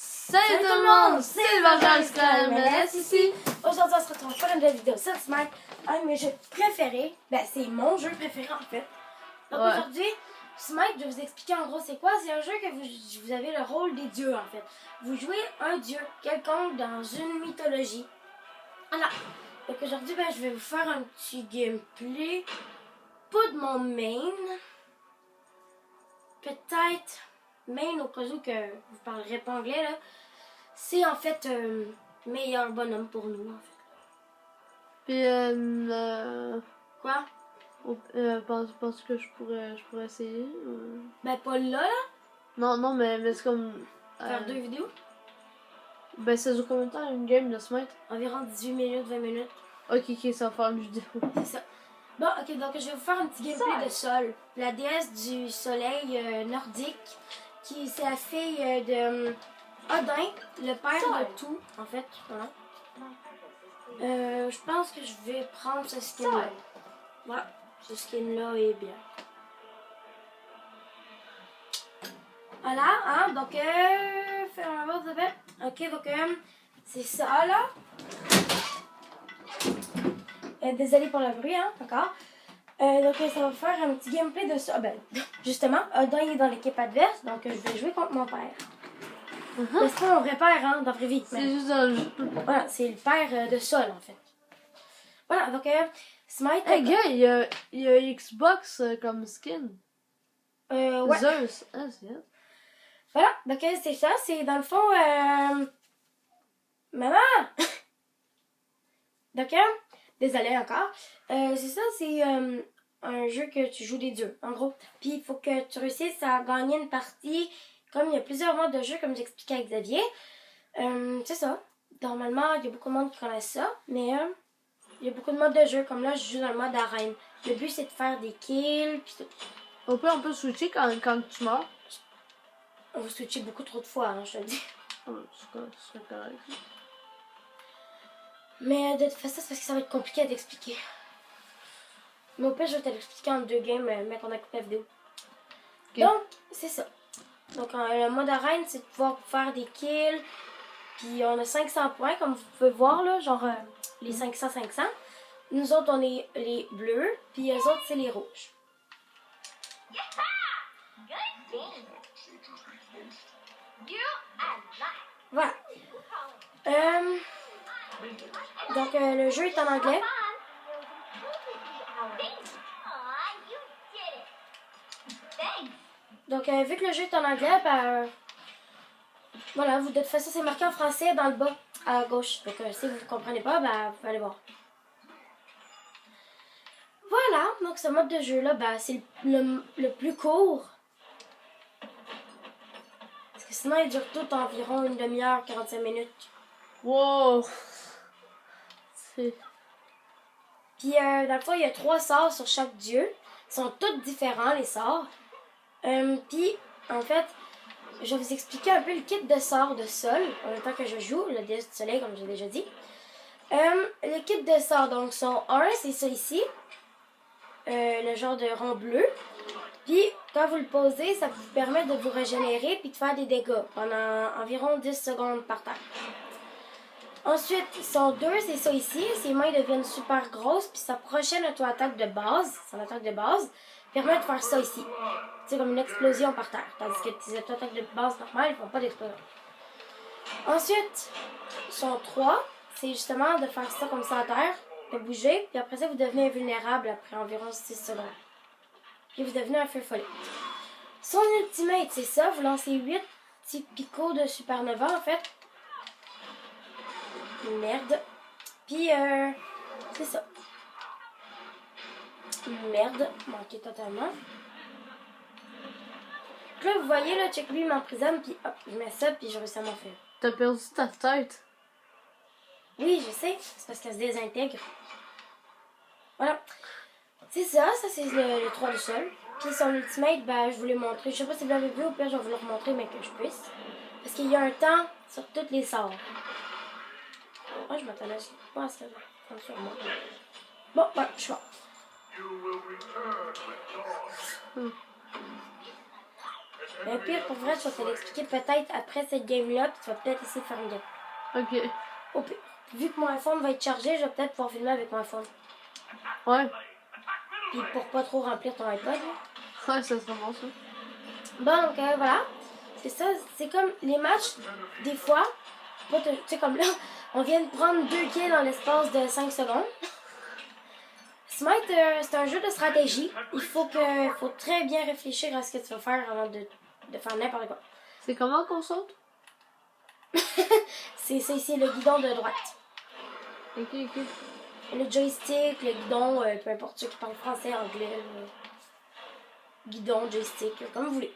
Salut tout le monde, c'est le Vengeur Scarlet ici. Aujourd'hui, on se retrouve pour une nouvelle vidéo sur Smite. Un de mes jeux préférés, ben c'est mon jeu préféré en fait. Donc aujourd'hui, Smite, je vais vous expliquer en gros c'est quoi. C'est un jeu que vous avez le rôle des dieux en fait. Vous jouez un dieu quelconque dans une mythologie. Voilà. Donc aujourd'hui, ben, je vais vous faire un petit gameplay. Pas de mon main. Peut-être main au cas où que vous parlerez pas anglais là. C'est en fait meilleur bonhomme pour nous en fait. Puis Quoi? pense que je pourrais essayer. Ben pas là. Non, mais c'est comme. Faire deux vidéos. Ben ça dure combien de temps une game de Smite? Environ 18 minutes, 20 minutes. Ok, ça va faire une vidéo. C'est ça. Bon, ok, donc je vais vous faire un petit gameplay de Sol. La déesse du soleil nordique, qui c'est la fille de Odin, le père de tout, en fait. Voilà. Je pense que je vais prendre ce skin-là. Voilà, ce skin-là est bien. Voilà, hein, donc, faire un vote de fait. Ok, donc, c'est ça, là. Désolée pour le bruit, hein, d'accord. Donc, ça va faire un petit gameplay de ça. Ben, justement, Odin est dans l'équipe adverse, donc je vais jouer contre mon père. C'est pas mon vrai père, hein, dans la vraie vie. C'est juste un jeu. Voilà, c'est le père de Sol, en fait. Voilà, donc, Smite... Hey, gars, il y a Xbox comme skin. Ouais. Zeus. Ah, c'est ça. Voilà, donc c'est ça, c'est dans le fond... Maman! Donc, désolée encore. C'est ça, c'est un jeu que tu joues des dieux, en gros. Puis, il faut que tu réussisses à gagner une partie. Comme il y a plusieurs modes de jeu, comme j'expliquais à Xavier. C'est ça. Normalement, il y a beaucoup de monde qui connaissent ça, mais il y a beaucoup de modes de jeu. Comme là, je joue dans le mode arène. Le but, c'est de faire des kills, puis tout. On peut switcher quand tu meurs. On va switcher beaucoup trop de fois, hein, je te le dis. C'est correct. Mais de toute façon, c'est parce que ça va être compliqué à t'expliquer. Mais au pire, je vais te l'expliquer en 2 games, mais qu'on a coupé la vidéo. Okay. Donc, c'est ça. Donc, le mode arène, c'est de pouvoir faire des kills. Puis, on a 500 points, comme vous pouvez voir, là, genre les 500. Nous autres, on est les bleus, puis eux autres, c'est les rouges. Voilà. Donc, le jeu est en anglais. Donc, vu que le jeu est en anglais, ben, voilà, de toute façon, c'est marqué en français dans le bas, à gauche. Donc, si vous ne comprenez pas, ben, vous pouvez aller voir. Voilà, donc ce mode de jeu-là, ben, c'est le plus court. Parce que sinon, il dure tout environ une demi-heure, 45 minutes. Wow! Puis, dans le fond, il y a 3 sorts sur chaque dieu. Ils sont tous différents, les sorts. Puis, en fait, je vais vous expliquer un peu le kit de sorts de Sol, en même temps que je joue, la déesse du soleil, comme j'ai déjà dit. Le kit de sorts, donc, sont un, c'est ça ici. Le genre de rond bleu. Puis, quand vous le posez, ça vous permet de vous régénérer puis de faire des dégâts pendant environ 10 secondes par terre. Ensuite, son 2, c'est ça ici. Ses mains deviennent super grosses puis sa prochaine auto-attaque de base, son attaque de base, permet de faire ça ici. C'est comme une explosion par terre. Tandis que tes auto-attaques de base normales, ils font pas d'explosion. Ensuite, son 3, c'est justement de faire ça comme ça à terre, de bouger, puis après ça, vous devenez invulnérable après environ 6 secondes. Puis vous devenez un feu follet. Son ultimate, c'est ça, vous lancez 8 petits picots de supernova en fait. Merde. Puis, c'est ça. Merde, manqué totalement. Donc là, vous voyez, là, check lui, il m'emprisonne, puis hop, je mets ça, puis je réussis à m'enfuir. T'as perdu ta tête. Oui, je sais, c'est parce qu'elle se désintègre. Voilà. C'est ça c'est le 3 du sol. Puis son ultimate, ben, je vous l'ai montré. Je sais pas si vous l'avez vu, au pire, je vais vous le remontrer, mais que je puisse. Parce qu'il y a un temps sur toutes les sorts. Ah, je m'attendais pas à ça. Sur moi. Bon, ouais, je suis mort. Mais pire, pour vrai, je vais te l'expliquer peut-être après cette game-là, puis tu vas peut-être essayer de faire une game. Ok. Au pire, vu que mon iPhone va être chargé, je vais peut-être pouvoir filmer avec mon iPhone. Ouais. Puis pour pas trop remplir ton iPod. Là. Ouais, ça serait bon ça. Bon, donc voilà. C'est ça, c'est comme les matchs, des fois, tu sais, comme là, on vient de prendre 2 kills en l'espace de 5 secondes. Smite, c'est un jeu de stratégie. Il faut très bien réfléchir à ce que tu vas faire avant de faire n'importe quoi. C'est comment qu'on saute? C'est le guidon de droite. Ok, ok. Le joystick, le guidon, peu importe ceux qui parlent français, anglais, guidon, joystick, comme vous voulez.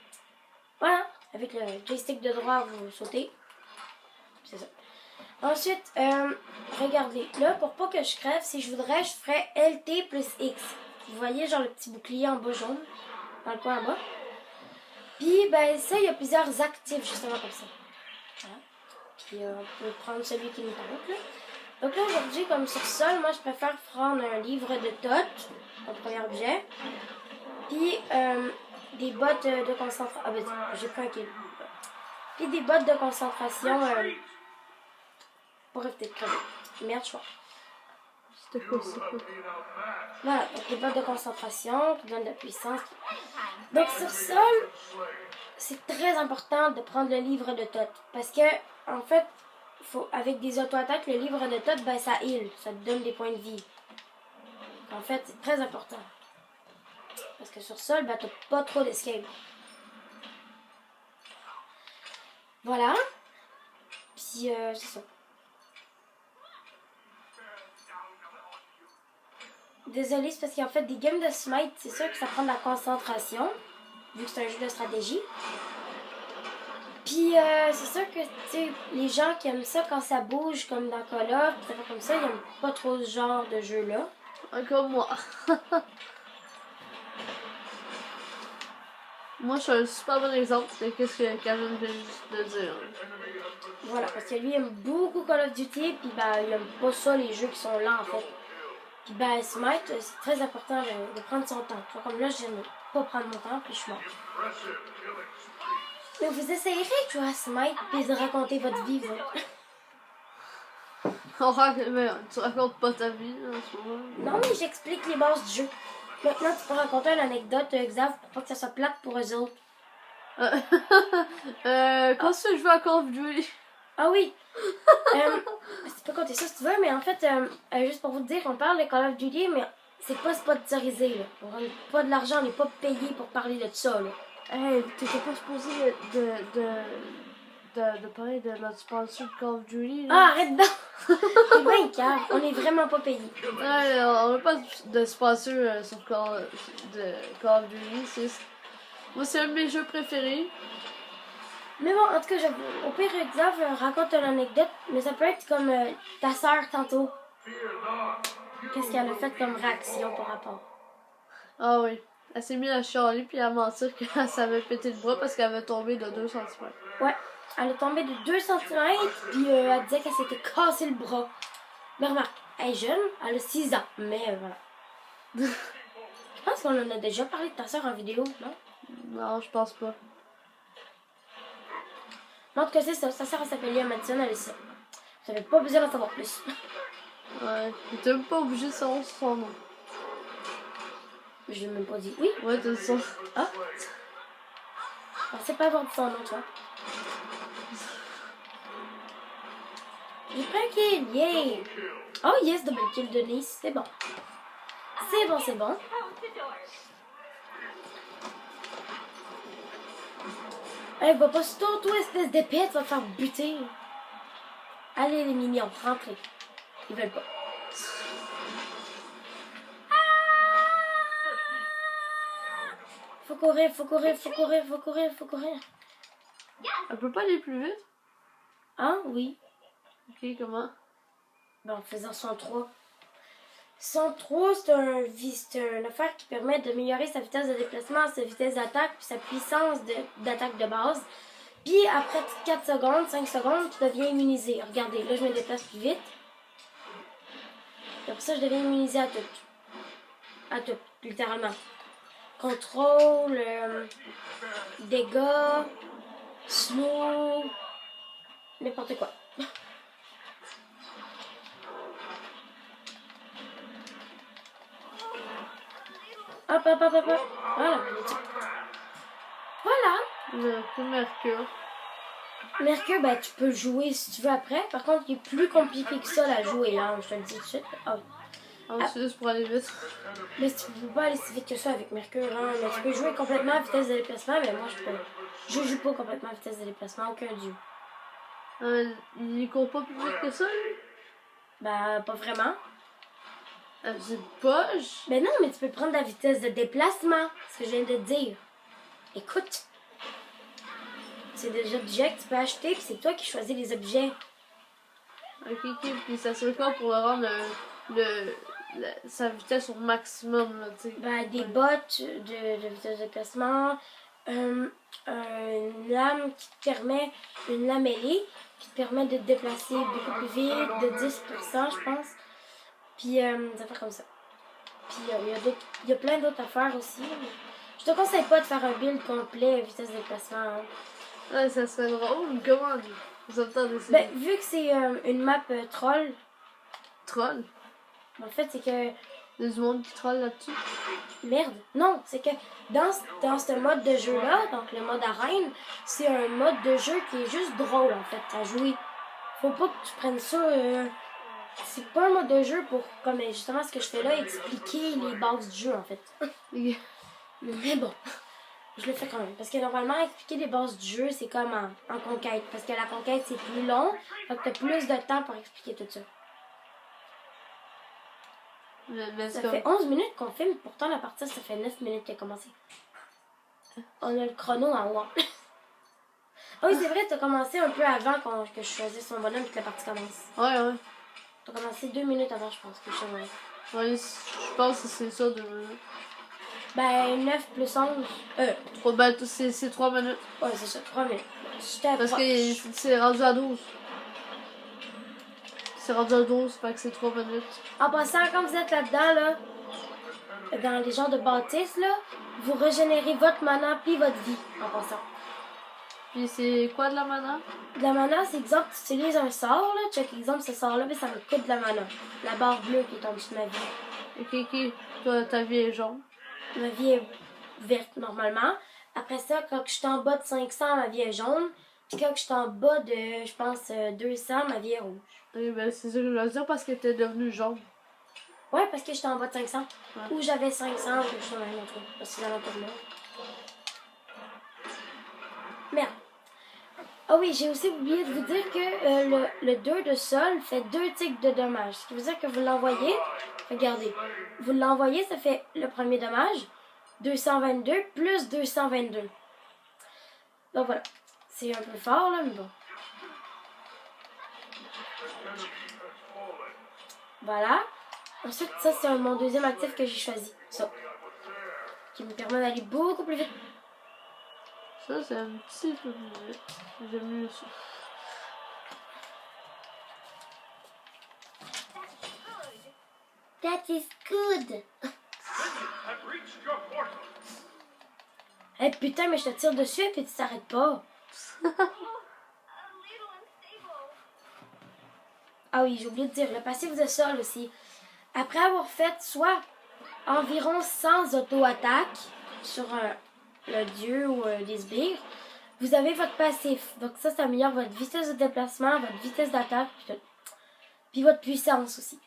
Voilà, avec le joystick de droit, vous sautez. C'est ça. Ensuite, regardez, là, pour pas que je crève, si je voudrais, je ferais LT plus X. Vous voyez, genre le petit bouclier en bas jaune, dans le coin en bas. Puis, ben, ça, il y a plusieurs actifs, justement, comme ça. Voilà. Puis, on peut prendre celui qui nous tente, là. Donc là, aujourd'hui, comme sur sol, moi, je préfère prendre un livre de touch, mon premier objet. Puis, des bottes de concentration. Ah, ben, j'ai pris un kill. Puis, des bottes de concentration pour éviter de crever. Merde, je crois. C'était quoi ça? Voilà, donc des bottes de concentration qui donnent de la puissance. Donc, sur sol, c'est très important de prendre le livre de touch. Parce que, en fait, avec des auto-attaques, le livre de touch, ben, ça heal. Ça te donne des points de vie. En fait, c'est très important. Parce que sur sol, ben, t'as pas trop d'escape. Voilà. Puis, c'est ça. Désolée, c'est parce qu'en fait, des games de Smite, c'est sûr que ça prend de la concentration, vu que c'est un jeu de stratégie. Puis, c'est sûr que, tu sais, les gens qui aiment ça quand ça bouge, comme dans Call of, ça fait comme ça, ils aiment pas trop ce genre de jeu-là. Comme moi. Moi, je suis un super bon exemple de ce que Kevin vient juste de dire. Voilà, parce que lui, il aime beaucoup Call of Duty, puis ben, il aime pas ça, les jeux qui sont lents, en fait. Puis ben, Smite, c'est très important de prendre son temps. Tu vois, comme là, je n'aime pas prendre mon temps, puis je suis mort. Mais vous essayerez de jouer à Smite, puis de raconter votre vie, vous. Mais tu racontes pas ta vie en ce moment. Non, mais j'explique les bases du jeu. Maintenant, tu peux raconter une anecdote, Xav, pour pas que ça soit plate pour eux autres. Quand est-ce que je vais à Call of Duty? Ah oui! Tu peux compter ça si tu veux, mais en fait, juste pour vous dire, on parle de Call of Duty, mais c'est pas sponsorisé, là. On gagne pas de l'argent, on n'est pas payé pour parler de ça, là. Hey, t'étais pas supposé de parler de notre sponsor de Call of Duty, là? Ah, arrête donc! C'est bien calme, on est vraiment pas payé. Ouais, on n'a pas de sponsor sur Call of Duty. Moi, c'est un de mes jeux préférés. Mais bon, en tout cas, au pire, Xav raconte une anecdote, mais ça peut être comme ta sœur tantôt. Qu'est-ce qu'elle a fait comme réaction par rapport? Ah oui. Elle s'est mise à chialer puis à mentir qu'elle s'avait pété le bras parce qu'elle avait tombé de 2 cm. Ouais, elle est tombée de 2 cm, puis elle disait qu'elle s'était cassé le bras. Mais remarque, elle est jeune, elle a 6 ans, mais voilà. Je pense qu'on en a déjà parlé de ta sœur en vidéo, non? Non, je pense pas. En tout cas, c'est ça. Sa sœur, elle s'appelle Lia Madison, elle est ça. Vous n'avez pas besoin d'en savoir plus. Ouais. T'es même pas obligé de savoir son nom. Je l'ai même pas dit. Oui? Ouais, t'as son. Ah? Je pensais pas avoir dit son nom, tu vois. J'ai pris un kill, yay! Oh yes, double kill de Nice, c'est bon. C'est bon, c'est bon. Elle va pas se tourner, toi, espèce d'épée, tu vas te faire buter. Allez, les mignons, rentrez. Ils veulent pas. Faut courir, faut courir, faut courir, faut courir, faut courir. Elle peut pas aller plus vite? Ah oui. Ok, comment? Ben, en faisant 103. 103, c'est une affaire qui permet d'améliorer sa vitesse de déplacement, sa vitesse d'attaque, puis sa puissance d'attaque de base. Puis après 4 secondes, 5 secondes, tu deviens immunisé. Regardez, là je me déplace plus vite. Et pour ça, je deviens immunisé à tout. À tout, littéralement. contrôle, dégâts, slow, n'importe quoi. Hop, hop, hop, hop, hop. Voilà. Voilà. Le coup Mercure. Mercure, ben, tu peux le jouer si tu veux après. Par contre, il est plus compliqué que ça à jouer, hein, je te le dis tout de suite. Ah, C'est juste pour aller vite. mais tu peux pas aller si vite que ça avec Mercure, hein. Mais tu peux jouer complètement à vitesse de déplacement, mais moi, je joue pas complètement à vitesse de déplacement, aucun dieu. Il court pas plus vite que ça, lui? Ben, pas vraiment. C'est poche. Ben non, mais tu peux prendre la vitesse de déplacement, ce que je viens de dire. Écoute. C'est des objets que tu peux acheter, puis c'est toi qui choisis les objets. Ok, puis ça serait quoi pour le rendre sa vitesse au maximum, là, tu sais? Ben, des bottes de vitesse de déplacement, une lame qui te permet, une lame ailée, qui te permet de te déplacer beaucoup plus vite, de 10%, je pense. Puis, des affaires comme ça. Puis, il y a plein d'autres affaires aussi. Mais je te conseille pas de faire un build complet vitesse de déplacement. Hein. Ouais, ça serait drôle. Comment ça me tente d'essayer? Ben, vu que c'est une map troll, Troll? en fait, c'est que... Il y a du monde qui troll là-dessus? Merde. Non, c'est que dans ce mode de jeu-là, donc le mode arène, c'est un mode de jeu qui est juste drôle, en fait, à jouer. Faut pas que tu prennes ça... c'est pas un mode de jeu pour, comme justement ce que je fais là, expliquer les bases du jeu, en fait. Mais bon, je le fais quand même. Parce que normalement, expliquer les bases du jeu, c'est comme en conquête. Parce que la conquête, c'est plus long, donc t'as plus de temps pour expliquer tout ça. Mais Ça fait 11 minutes qu'on filme, pourtant la partie, ça fait 9 minutes qu'elle a commencé. On a le chrono en haut. Ah oui, c'est vrai, t'as commencé un peu avant que je choisisse mon bonhomme et que la partie commence. Ouais. T'as commencé 2 minutes avant, je pense, que je choisisse. Ouais, je pense que c'est ça, 2 minutes. Ben, 9 plus 11. C'est 3 minutes. Ouais, c'est ça, 3 minutes. Parce que c'est rendu à 12. C'est rendu à 12, fait que c'est 3 minutes. En passant, quand vous êtes là-dedans, là, dans les genres de bâtisses, là, vous régénérez votre mana puis votre vie, en passant. Puis c'est quoi de la mana? De la mana, c'est exemple, tu utilises un sort, là, check exemple, ce sort-là, mais ça me coûte de la mana. La barre bleue qui est en dessous de ma vie. Ok. Toi, ta vie est jaune. Ma vie est verte, normalement. Après ça, quand je suis en bas de 500, ma vie est jaune. Puis quand je suis en bas de, je pense, 200, ma vie est rouge. Eh ben, c'est ça que je veux dire parce que t'es devenu jaune. Ouais, parce que j'étais en bas de 500. Ouais. Ou j'avais 500, ou je suis dans un autre. Parce que c'est dans l'autre là. Merde. Ah oui, j'ai aussi oublié de vous dire que le 2 de sol fait 2 tics de dommages. Ce qui veut dire que vous l'envoyez, regardez, vous l'envoyez, ça fait le premier dommage, 222 plus 222. Donc voilà, c'est un peu fort là, mais bon. Voilà. Ensuite, ça c'est mon deuxième actif que j'ai choisi, ça. Qui me permet d'aller beaucoup plus vite. Ça, c'est un petit peu plus vite. J'aime mieux ça. That is good. Eh putain, mais je te tire dessus et puis tu t'arrêtes pas. Ah oui, j'ai oublié de dire, le passif de sol aussi. Après avoir fait soit environ 100 auto-attaques sur le dieu ou des sbires, vous avez votre passif. Donc ça améliore votre vitesse de déplacement, votre vitesse d'attaque, puis votre puissance aussi.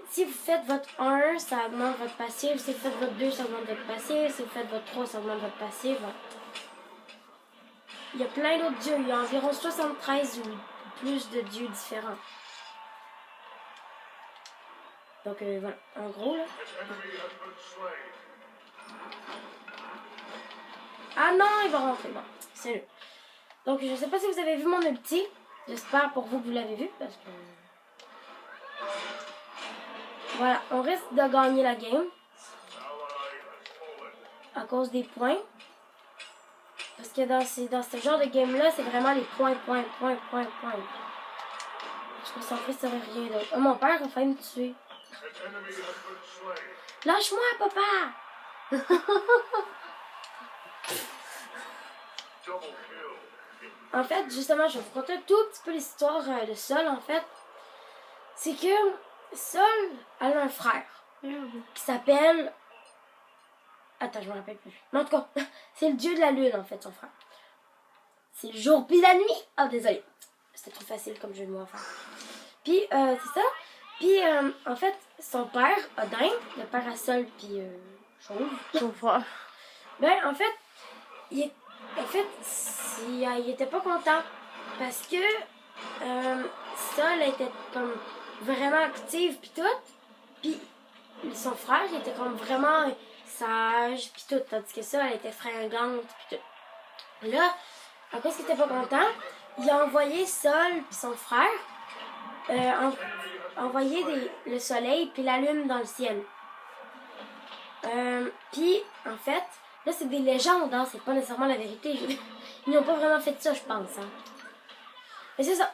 Si vous faites votre 1, ça augmente votre passif. Si vous faites votre 2, ça augmente votre passif. Si vous faites votre 3, ça augmente votre passif. Il y a plein d'autres dieux. Il y a environ 73 ou plus de dieux différents. Donc voilà, en gros là. Ah non, il va rentrer. Bon, c'est lui. Donc je sais pas si vous avez vu mon ulti. J'espère pour vous que vous l'avez vu parce que... Voilà, on risque de gagner la game. À cause des points. Parce que dans ce genre de game-là, c'est vraiment les points. Je me concentrer sur rien d'autre. Oh, mon père a failli me tuer. Lâche-moi, papa! En fait, justement, je vais vous conter un tout petit peu l'histoire de Sol, en fait. C'est que Sol, elle a un frère qui s'appelle... Attends, je me rappelle plus. Mais en tout cas, c'est le dieu de la lune, en fait, son frère. C'est le jour puis la nuit. Ah, désolé. C'était trop facile comme jeu de mots à faire. Puis, c'est ça. Puis, en fait, son père, Odin, le père à Sol, puis Chauve. Son frère. Ben, en fait, il était pas content. Parce que Sol était comme vraiment active, puis tout. Puis, son frère, il était comme vraiment sage, puis tout. Tandis que ça, elle était fringante, puis tout. Là, à cause qu'il était pas content, il a envoyé Sol puis son frère envoyer le soleil puis la lune dans le ciel. Puis, en fait, là, c'est des légendes, hein, c'est pas nécessairement la vérité. Ils n'ont pas vraiment fait ça, je pense. Hein. Mais c'est ça.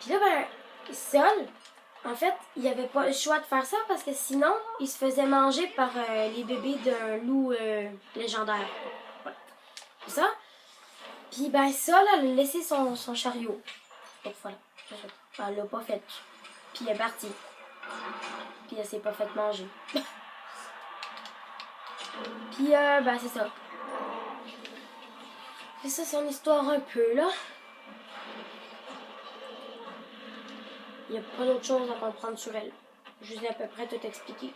Puis là, ben, Sol, en fait, il avait pas le choix de faire ça parce que sinon, il se faisait manger par les bébés d'un loup légendaire. Voilà. C'est ça. Puis, ben, Sol, elle a laissé son chariot. Donc, voilà. Elle l'a pas fait. Puis, elle est partie. Puis, elle s'est pas fait manger. Puis, ben, c'est ça. Et ça, c'est une histoire un peu, là. Il n'y a pas d'autre chose à comprendre sur elle. Je vous ai à peu près tout expliqué.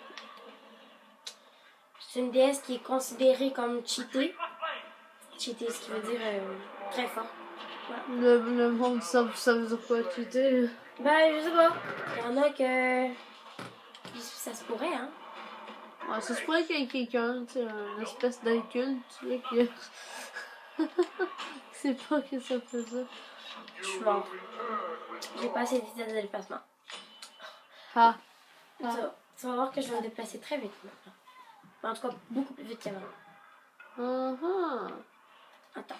C'est une déesse qui est considérée comme cheatée. Cheatée, ce qui veut dire très fort. Voilà. Le monde, ça veut dire quoi, cheater? Ben, je sais pas. Il y en a que... Ça se pourrait, hein. Ouais, ça se pourrait qu'il y ait quelqu'un, tu sais, une espèce d'inculte, tu sais, qui... C'est pas que ça fait ça. Je suis morte. J'ai pas assez de vitesse de déplacement. Ah. Tu vas voir que je vais me déplacer très vite maintenant. En tout cas, beaucoup plus vite qu'avant. Attends.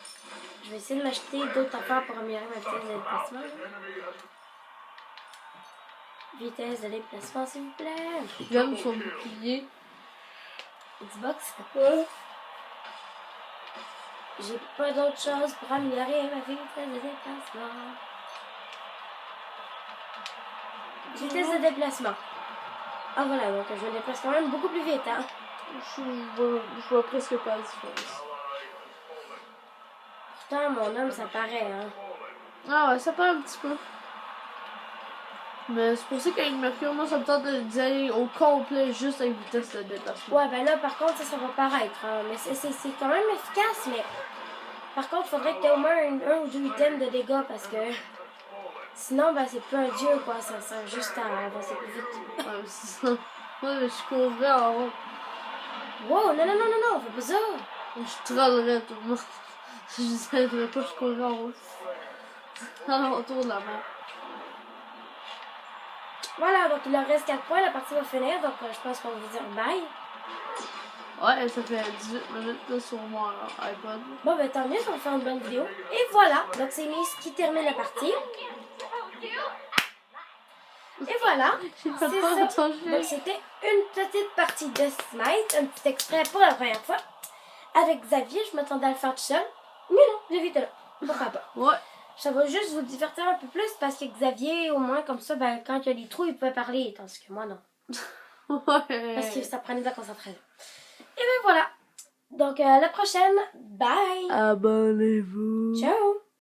Je vais essayer de m'acheter d'autres affaires pour améliorer ma vitesse de déplacement. Vitesse de déplacement, s'il vous plaît. J'aime son bouclier. Xbox. Ouais. J'ai pas d'autre chose pour améliorer ma vitesse de déplacement. Vitesse de déplacement. Ah voilà, donc je me déplace quand même beaucoup plus vite, hein. Je vois presque pas la différence. Pourtant, mon homme, ça paraît, hein. Ah ouais, ça paraît un petit peu. Mais c'est pour ça qu'avec Mercure, moi, ça me tente d'y aller au complet juste avec vitesse de déplacement. Ouais, ben là, par contre, ça va paraître. Hein. Mais c'est quand même efficace, mais... Par contre, il faudrait que tu aies au moins un ou deux items de dégâts, parce que... Sinon, ben, c'est plus un dieu, quoi. Ça sert juste à avancer plus vite. Ouais, c'est ça. Ouais, je courrais en haut. Wow, non, on fait pas ça. Je trollerais tout le monde. Je dirais pas, je courrais en haut. Autour de la mort. Voilà, donc il leur reste 4 points, la partie va finir, donc je pense qu'on va vous dire bye. Ouais, ça fait 18 minutes là, sur mon iPod. Bon, ben tant mieux, ça va faire une bonne vidéo. Et voilà, donc c'est Miss qui termine la partie. Et voilà, c'est ça. Donc c'était une petite partie de Smite, un petit extrait pour la première fois. Avec Xavier, je m'attendais à le faire tout seul. Mais non, j'évite là. Pourquoi pas? Ouais. Ça va juste vous divertir un peu plus parce que Xavier, au moins comme ça, ben, quand il y a des trous, il peut parler. Tandis que moi, non. Ouais. Parce que ça prenait de la concentration. Et ben voilà. Donc à la prochaine. Bye. Abonnez-vous. Ciao.